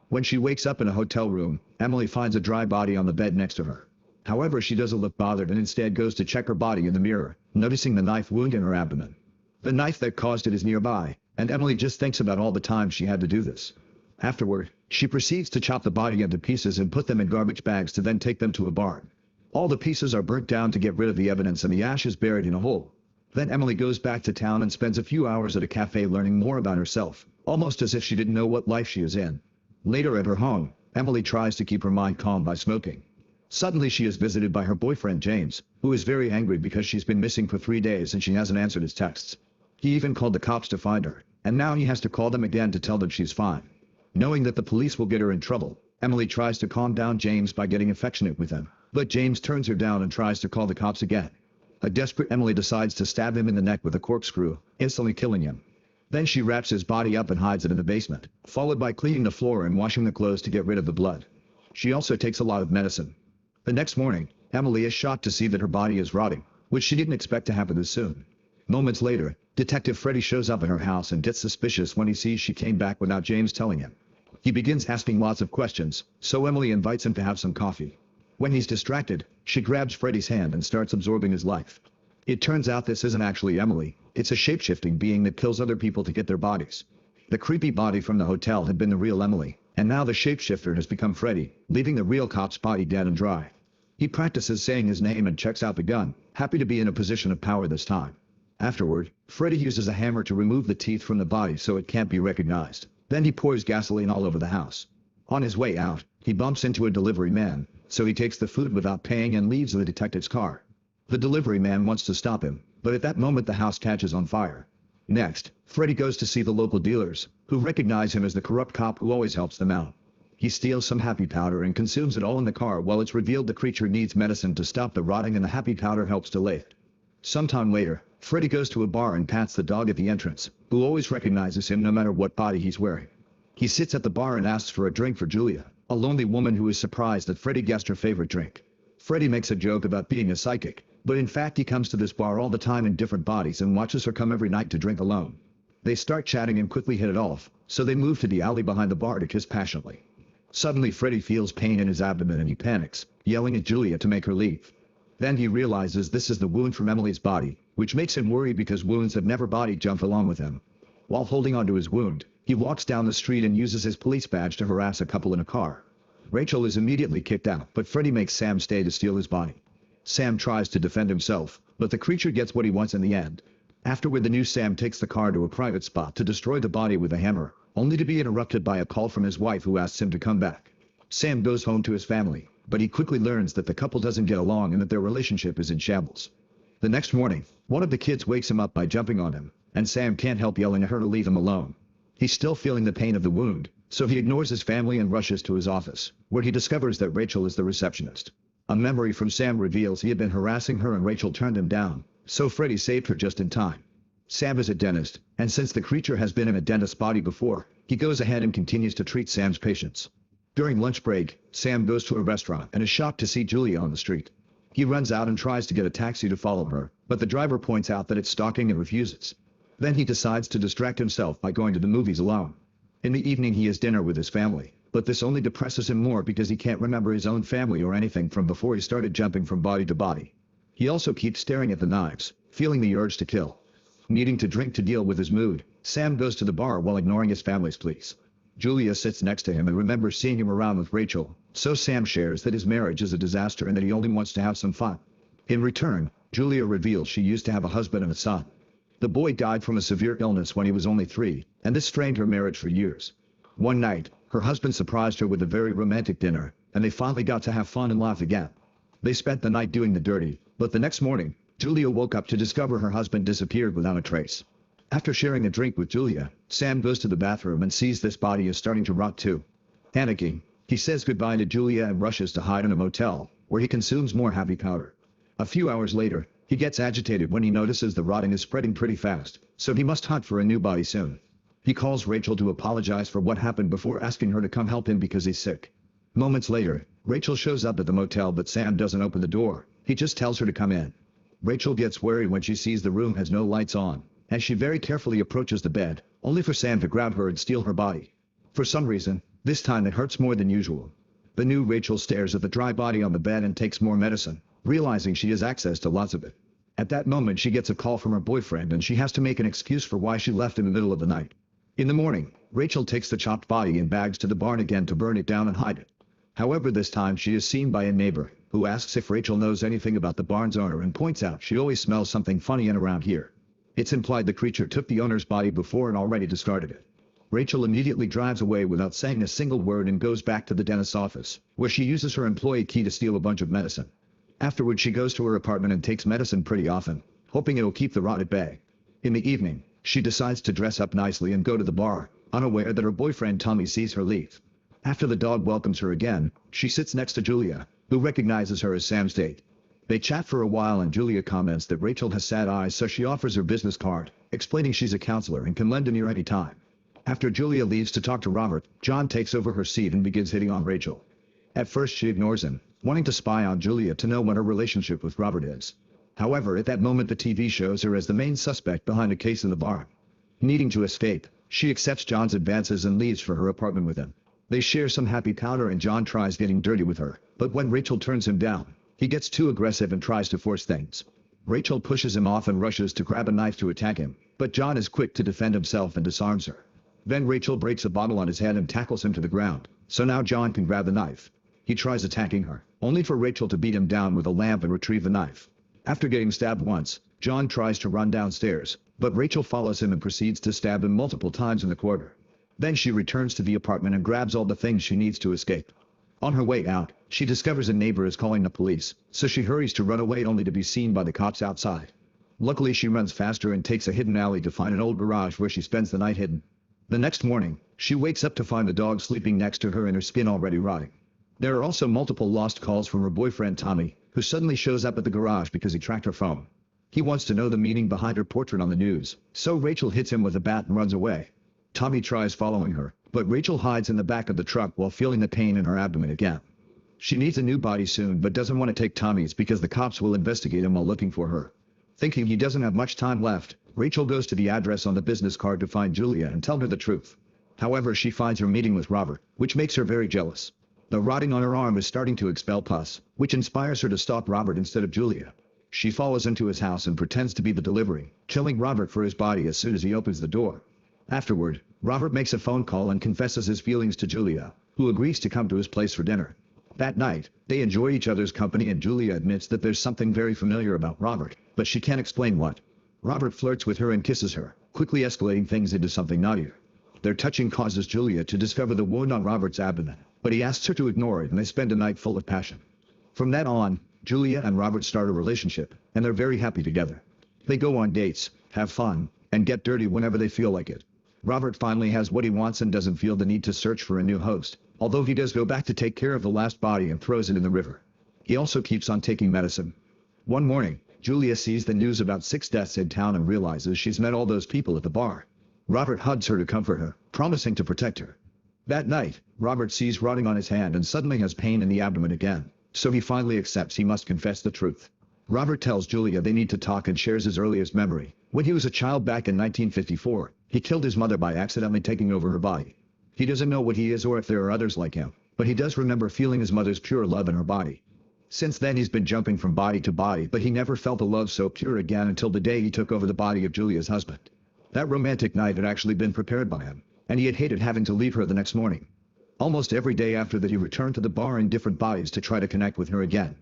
When she wakes up in a hotel room, Emily finds a dry body on the bed next to her. However, she doesn't look bothered and instead goes to check her body in the mirror, noticing the knife wound in her abdomen. The knife that caused it is nearby, and Emily just thinks about all the times she had to do this. Afterward, she proceeds to chop the body into pieces and put them in garbage bags to then take them to a barn. All the pieces are burnt down to get rid of the evidence and the ash is buried in a hole. Then Emily goes back to town and spends a few hours at a cafe learning more about herself, almost as if she didn't know what life she is in. Later at her home, Emily tries to keep her mind calm by smoking. Suddenly she is visited by her boyfriend James, who is very angry because she's been missing for 3 days and she hasn't answered his texts. He even called the cops to find her, and now he has to call them again to tell them she's fine. Knowing that the police will get her in trouble, Emily tries to calm down James by getting affectionate with him, but James turns her down and tries to call the cops again. A desperate Emily decides to stab him in the neck with a corkscrew, instantly killing him. Then she wraps his body up and hides it in the basement, followed by cleaning the floor and washing the clothes to get rid of the blood. She also takes a lot of medicine. The next morning, Emily is shocked to see that her body is rotting, which she didn't expect to happen this soon. Moments later, Detective Freddy shows up at her house and gets suspicious when he sees she came back without James telling him. He begins asking lots of questions, so Emily invites him to have some coffee. When he's distracted, she grabs Freddy's hand and starts absorbing his life. It turns out this isn't actually Emily, it's a shapeshifting being that kills other people to get their bodies. The creepy body from the hotel had been the real Emily, and now the shapeshifter has become Freddy, leaving the real cop's body dead and dry. He practices saying his name and checks out the gun, happy to be in a position of power this time. Afterward, Freddy uses a hammer to remove the teeth from the body so it can't be recognized. Then he pours gasoline all over the house. On his way out, he bumps into a delivery man, so he takes the food without paying and leaves the detective's car. The delivery man wants to stop him, but at that moment the house catches on fire. Next, Freddy goes to see the local dealers, who recognize him as the corrupt cop who always helps them out. He steals some happy powder and consumes it all in the car while it's revealed the creature needs medicine to stop the rotting and the happy powder helps delay it. Sometime later, Freddy goes to a bar and pats the dog at the entrance, who always recognizes him no matter what body he's wearing. He sits at the bar and asks for a drink for Julia, a lonely woman who is surprised that Freddy guessed her favorite drink. Freddy makes a joke about being a psychic, but in fact he comes to this bar all the time in different bodies and watches her come every night to drink alone. They start chatting and quickly hit it off, so they move to the alley behind the bar to kiss passionately. Suddenly Freddy feels pain in his abdomen and he panics, yelling at Julia to make her leave. Then he realizes this is the wound from Emily's body, which makes him worry because wounds have never body jump along with him. While holding onto his wound, he walks down the street and uses his police badge to harass a couple in a car. Rachel is immediately kicked out, but Freddy makes Sam stay to steal his body. Sam tries to defend himself, but the creature gets what he wants in the end. Afterward, the new Sam takes the car to a private spot to destroy the body with a hammer, only to be interrupted by a call from his wife who asks him to come back. Sam goes home to his family, but he quickly learns that the couple doesn't get along and that their relationship is in shambles. The next morning, one of the kids wakes him up by jumping on him, and Sam can't help yelling at her to leave him alone. He's still feeling the pain of the wound, so he ignores his family and rushes to his office, where he discovers that Rachel is the receptionist. A memory from Sam reveals he had been harassing her and Rachel turned him down, so Freddy saved her just in time. Sam is a dentist, and since the creature has been in a dentist's body before, he goes ahead and continues to treat Sam's patients. During lunch break, Sam goes to a restaurant and is shocked to see Julia on the street. He runs out and tries to get a taxi to follow her, but the driver points out that it's stalking and refuses. Then he decides to distract himself by going to the movies alone. In the evening he has dinner with his family, but this only depresses him more because he can't remember his own family or anything from before he started jumping from body to body. He also keeps staring at the knives, feeling the urge to kill. Needing to drink to deal with his mood, Sam goes to the bar while ignoring his family's pleas. Julia sits next to him and remembers seeing him around with Rachel, so Sam shares that his marriage is a disaster and that he only wants to have some fun. In return, Julia reveals she used to have a husband and a son. The boy died from a severe illness when he was only 3, and this strained her marriage for years. One night, her husband surprised her with a very romantic dinner, and they finally got to have fun and laugh again. They spent the night doing the dirty, but the next morning, Julia woke up to discover her husband disappeared without a trace. After sharing a drink with Julia, Sam goes to the bathroom and sees this body is starting to rot too. Panicking, he says goodbye to Julia and rushes to hide in a motel, where he consumes more happy powder. A few hours later, he gets agitated when he notices the rotting is spreading pretty fast, so he must hunt for a new body soon. He calls Rachel to apologize for what happened before asking her to come help him because he's sick. Moments later, Rachel shows up at the motel but Sam doesn't open the door, he just tells her to come in. Rachel gets worried when she sees the room has no lights on, as she very carefully approaches the bed, only for Sam to grab her and steal her body. For some reason, This time it hurts more than usual. The new Rachel stares at the dry body on the bed and takes more medicine, realizing she has access to lots of it. At that moment she gets a call from her boyfriend and she has to make an excuse for why she left in the middle of the night. In the morning, Rachel takes the chopped body in bags to the barn again to burn it down and hide it. However, this time she is seen by a neighbor, who asks if Rachel knows anything about the barn's owner and points out she always smells something funny in around here. It's implied the creature took the owner's body before and already discarded it. Rachel immediately drives away without saying a single word and goes back to the dentist's office, where she uses her employee key to steal a bunch of medicine. Afterward she goes to her apartment and takes medicine pretty often, hoping it'll keep the rot at bay. In the evening, she decides to dress up nicely and go to the bar, unaware that her boyfriend Tommy sees her leave. After the dog welcomes her again, she sits next to Julia, who recognizes her as Sam's date. They chat for a while and Julia comments that Rachel has sad eyes, so she offers her business card, explaining she's a counselor and can lend an ear any time. After Julia leaves to talk to Robert, John takes over her seat and begins hitting on Rachel. At first she ignores him, wanting to spy on Julia to know what her relationship with Robert is. However, at that moment the TV shows her as the main suspect behind a case in the barn. Needing to escape, she accepts John's advances and leaves for her apartment with him. They share some happy powder and John tries getting dirty with her, but when Rachel turns him down, he gets too aggressive and tries to force things. Rachel pushes him off and rushes to grab a knife to attack him, but John is quick to defend himself and disarms her. Then Rachel breaks a bottle on his head and tackles him to the ground, so now John can grab the knife. He tries attacking her, only for Rachel to beat him down with a lamp and retrieve the knife. After getting stabbed once, John tries to run downstairs, but Rachel follows him and proceeds to stab him multiple times in the quarter. Then she returns to the apartment and grabs all the things she needs to escape. On her way out, she discovers a neighbor is calling the police, so she hurries to run away only to be seen by the cops outside. Luckily she runs faster and takes a hidden alley to find an old garage where she spends the night hidden. The next morning, she wakes up to find the dog sleeping next to her and her skin already rotting. There are also multiple lost calls from her boyfriend Tommy, who suddenly shows up at the garage because he tracked her phone. He wants to know the meaning behind her portrait on the news, so Rachel hits him with a bat and runs away. Tommy tries following her, but Rachel hides in the back of the truck while feeling the pain in her abdomen again. She needs a new body soon but doesn't want to take Tommy's because the cops will investigate him while looking for her. Thinking he doesn't have much time left, Rachel goes to the address on the business card to find Julia and tell her the truth. However, she finds her meeting with Robert, which makes her very jealous. The rotting on her arm is starting to expel pus, which inspires her to stalk Robert instead of Julia. She follows into his house and pretends to be the delivery, killing Robert for his body as soon as he opens the door. Afterward, Robert makes a phone call and confesses his feelings to Julia, who agrees to come to his place for dinner. That night, they enjoy each other's company and Julia admits that there's something very familiar about Robert, but she can't explain what. Robert flirts with her and kisses her, quickly escalating things into something naughtier. Their touching causes Julia to discover the wound on Robert's abdomen, but he asks her to ignore it and they spend a night full of passion. From that on, Julia and Robert start a relationship, and they're very happy together. They go on dates, have fun, and get dirty whenever they feel like it. Robert finally has what he wants and doesn't feel the need to search for a new host, although he does go back to take care of the last body and throws it in the river. He also keeps on taking medicine. One morning, Julia sees the news about 6 deaths in town and realizes she's met all those people at the bar. Robert hugs her to comfort her, promising to protect her. That night, Robert sees rotting on his hand and suddenly has pain in the abdomen again, so he finally accepts he must confess the truth. Robert tells Julia they need to talk and shares his earliest memory. When he was a child back in 1954, he killed his mother by accidentally taking over her body. He doesn't know what he is or if there are others like him, but he does remember feeling his mother's pure love in her body. Since then he's been jumping from body to body, but he never felt a love so pure again until the day he took over the body of Julia's husband. That romantic night had actually been prepared by him, and he had hated having to leave her the next morning. Almost every day after that he returned to the bar in different bodies to try to connect with her again.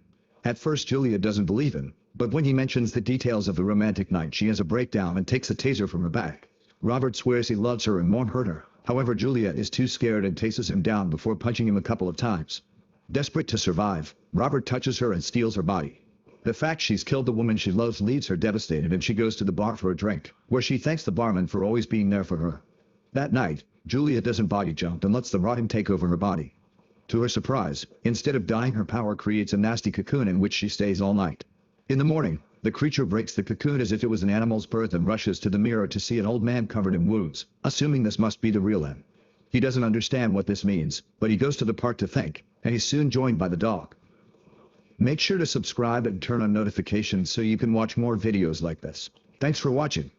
At first Julia doesn't believe him, but when he mentions the details of the romantic night she has a breakdown and takes a taser from her back. Robert swears he loves her and won't hurt her, however Julia is too scared and tasers him down before punching him a couple of times. Desperate to survive, Robert touches her and steals her body. The fact she's killed the woman she loves leaves her devastated and she goes to the bar for a drink, where she thanks the barman for always being there for her. That night, Julia doesn't body jump and lets the rotting take over her body. To her surprise, instead of dying her power creates a nasty cocoon in which she stays all night. In the morning, the creature breaks the cocoon as if it was an animal's birth and rushes to the mirror to see an old man covered in wounds, assuming this must be the real him. He doesn't understand what this means, but he goes to the park to think, and he's soon joined by the dog. Make sure to subscribe and turn on notifications so you can watch more videos like this. Thanks for watching.